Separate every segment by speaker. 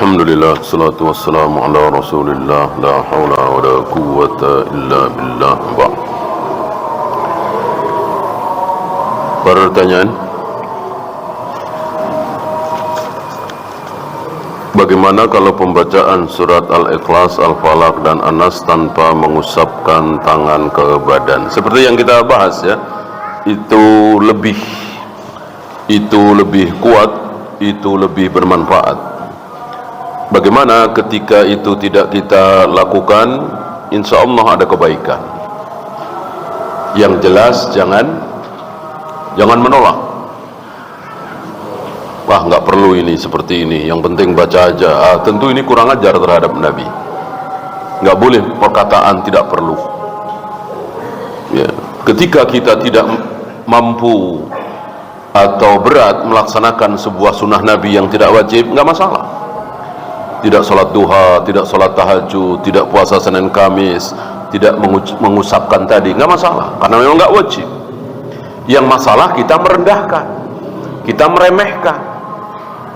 Speaker 1: Alhamdulillah, salatu wassalamu ala rasulillah, la hawla wa la quwwata illa billah. Pertanyaan, bagaimana kalau pembacaan surat Al-Ikhlas, Al-Falaq dan An-Nas tanpa mengusapkan tangan ke badan? Seperti yang kita bahas ya, itu lebih kuat, itu lebih bermanfaat. Bagaimana ketika itu tidak kita lakukan? Insya Allah ada kebaikan. Yang jelas jangan menolak. Wah, nggak perlu ini seperti ini, yang penting baca aja. Tentu ini kurang ajar terhadap Nabi. Nggak boleh perkataan tidak perlu ya. Ketika kita tidak mampu atau berat melaksanakan sebuah sunnah Nabi yang tidak wajib, nggak masalah. Tidak sholat duha, tidak sholat tahajud, tidak puasa Senin Kamis, tidak mengusapkan tadi, nggak masalah, karena memang nggak wajib. Yang masalah kita merendahkan, kita meremehkan.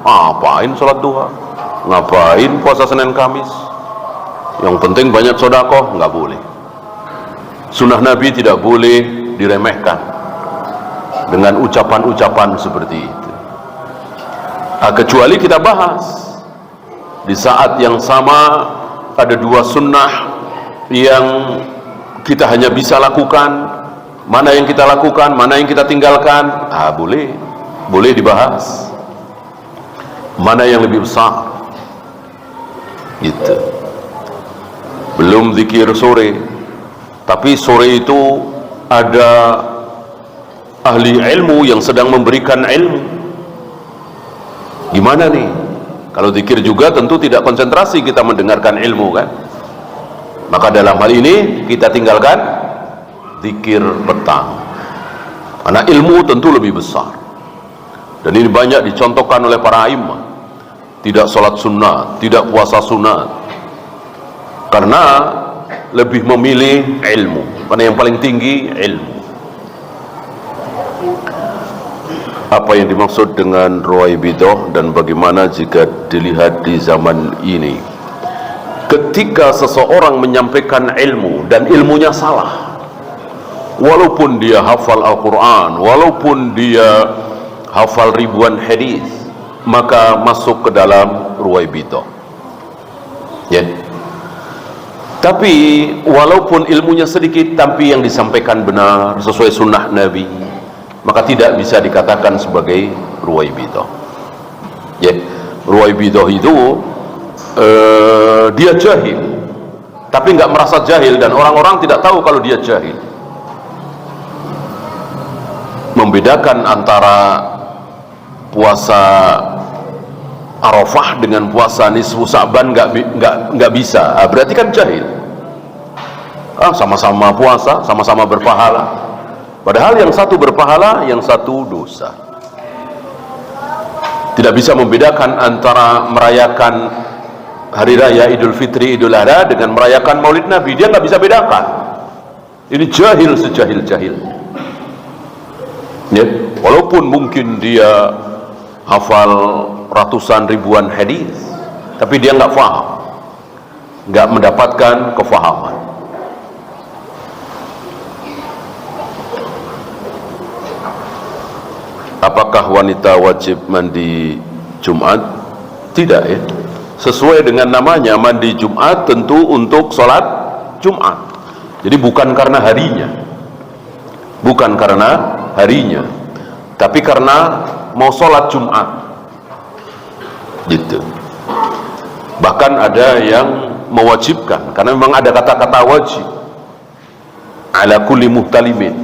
Speaker 1: Ngapain sholat duha, ngapain puasa Senin Kamis, yang penting banyak sedekah? Nggak boleh. Sunnah Nabi tidak boleh diremehkan dengan ucapan-ucapan seperti itu. Kecuali kita bahas di saat yang sama ada dua sunnah yang kita hanya bisa lakukan, mana yang kita lakukan, mana yang kita tinggalkan. Boleh dibahas mana yang lebih besar gitu. Belum zikir sore, tapi sore itu ada ahli ilmu yang sedang memberikan ilmu. Gimana nih? Kalau zikir juga tentu tidak konsentrasi kita mendengarkan ilmu kan. Maka dalam hal ini kita tinggalkan zikir petang, karena ilmu tentu lebih besar. Dan ini banyak dicontohkan oleh para imam. Tidak sholat sunnah, tidak puasa sunnah, karena lebih memilih ilmu, karena yang paling tinggi ilmu. Apa yang dimaksud dengan ruwaibidah dan bagaimana jika dilihat di zaman ini? Ketika seseorang menyampaikan ilmu dan ilmunya salah, walaupun dia hafal Al-Quran, walaupun dia hafal ribuan hadis, maka masuk ke dalam ruwaibidah ya. Tapi walaupun ilmunya sedikit, tapi yang disampaikan benar sesuai sunnah Nabi, maka tidak bisa dikatakan sebagai ruwaibidah ya. Ruwaibidah itu dia jahil, tapi nggak merasa jahil, dan orang-orang tidak tahu kalau dia jahil. Membedakan antara puasa Arafah dengan puasa nisfu Sa'ban nggak bisa. Berarti kan jahil. Sama-sama puasa, sama-sama berpahala, padahal yang satu berpahala, yang satu dosa. Tidak bisa membedakan antara merayakan hari raya Idul Fitri, Idul Adha dengan merayakan Maulid Nabi. Dia nggak bisa bedakan. Ini jahil sejahil-jahilnya ya. Walaupun mungkin dia hafal ratusan ribuan hadis, tapi dia nggak paham, nggak mendapatkan kefahaman. Apakah wanita wajib mandi Jumat? Tidak ya. Sesuai dengan namanya, mandi Jumat tentu untuk sholat Jumat. Jadi bukan karena harinya, tapi karena mau sholat Jumat gitu. Bahkan ada yang mewajibkan, karena memang ada kata-kata wajib, ala kulli muhtalimin,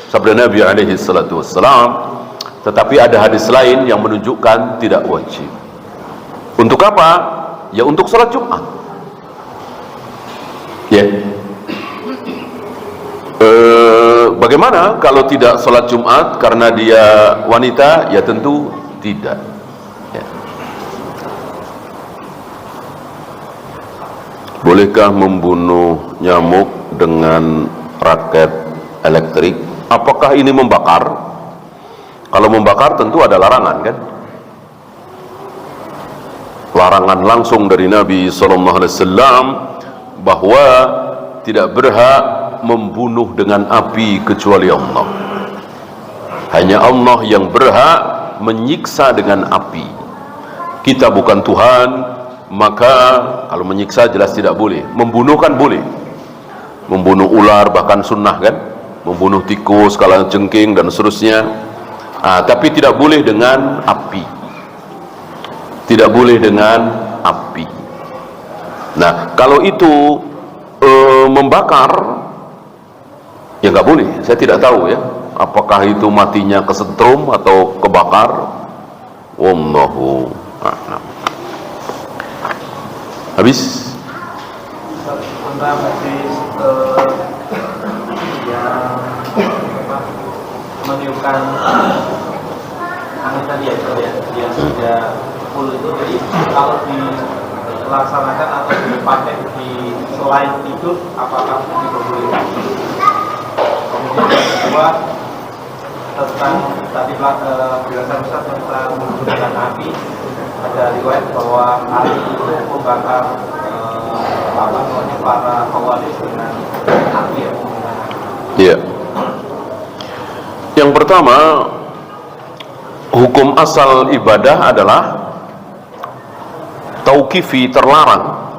Speaker 1: sabda Nabi alaihi salatu wassalam. Tetapi ada hadis lain yang menunjukkan tidak wajib. Untuk apa? Ya untuk sholat Jumat ya. Bagaimana kalau tidak sholat Jumat karena dia wanita? Ya tentu tidak ya. Bolehkah membunuh nyamuk dengan raket elektrik? Apakah ini membakar? Kalau membakar tentu ada larangan kan. larangan langsung dari Nabi SAW bahwa tidak berhak membunuh dengan api kecuali Allah. Hanya Allah yang berhak menyiksa dengan api. Kita bukan Tuhan, maka kalau menyiksa jelas tidak boleh. Membunuh kan boleh. Membunuh ular bahkan sunnah kan, membunuh tikus, kalajengking dan seterusnya. Tapi tidak boleh dengan api. Tidak boleh dengan api. Nah, kalau itu membakar, ya nggak boleh. Saya tidak tahu ya, apakah itu matinya kesetrum atau kebakar. Wallahu a'lam. Habis.
Speaker 2: Tentang hadis yang meniupkan angin tadi ya, yang sudah full itu. Jadi kalau dilaksanakan atau dipakai di selain tidur, apakah diperbolehkan? Kemudian yang kedua, tentang tadi penjelasan Ustaz tentang menggunakan api, ada riwayat bahwa Ali itu membakar para khawarij dengan api ya.
Speaker 1: Iya. Yang pertama, hukum asal ibadah adalah tauqifi, terlarang.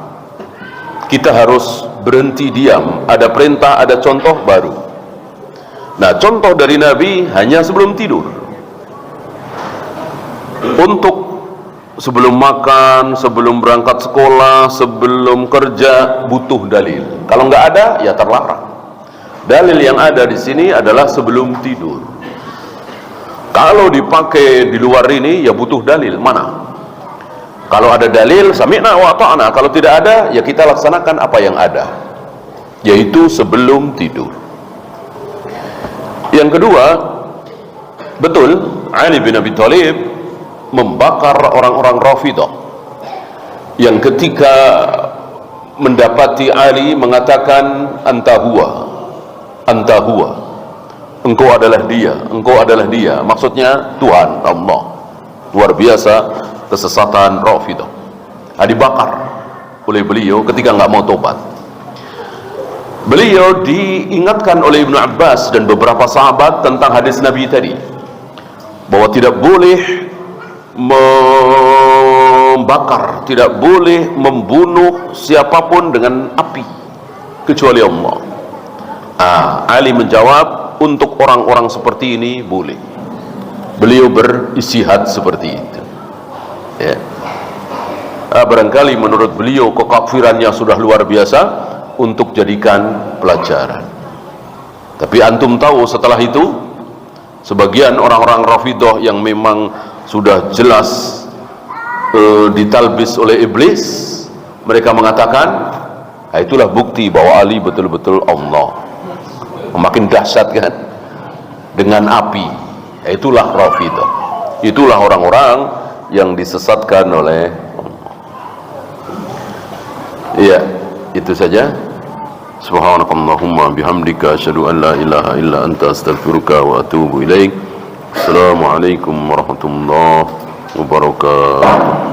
Speaker 1: Kita harus berhenti diam, ada perintah, ada contoh baru. Nah, contoh dari Nabi hanya sebelum tidur. Untuk sebelum makan, sebelum berangkat sekolah, sebelum kerja, butuh dalil. Kalau nggak ada, ya terlarang. Dalil yang ada di sini adalah sebelum tidur. Kalau dipakai di luar ini, ya butuh dalil. Mana? Kalau ada dalil, sami'na wa ta'na. Kalau tidak ada, ya kita laksanakan apa yang ada, yaitu sebelum tidur. Yang kedua, betul Ali bin Abi Thalib membakar orang-orang Rafidhah yang ketika mendapati Ali mengatakan anta huwa, engkau adalah dia, engkau adalah dia, maksudnya Tuhan Allah. Luar biasa kesesatan Rafidhah. Dibakar oleh beliau ketika nggak mau tobat. Beliau diingatkan oleh Ibnu Abbas dan beberapa sahabat tentang hadis Nabi tadi, bahwa tidak boleh membakar, tidak boleh membunuh siapapun dengan api kecuali Allah. Ali menjawab, untuk orang-orang seperti ini boleh. Beliau beristihad seperti itu ya. Barangkali menurut beliau kekafirannya sudah luar biasa untuk jadikan pelajaran. Tapi antum tahu setelah itu sebagian orang-orang Rafidhah yang memang sudah jelas ditalbis oleh iblis, mereka mengatakan, itulah bukti bahwa Ali betul-betul Allah. Makin dahsyat kan, dengan api. Itulah Rafidhah, itulah orang-orang yang disesatkan oleh Allah. Iya, itu saja. Subhanakallahumma bihamdika asyhadu an la ilaha illa anta astaghfiruka wa atubu ilaik. Assalamualaikum warahmatullahi wabarakatuh.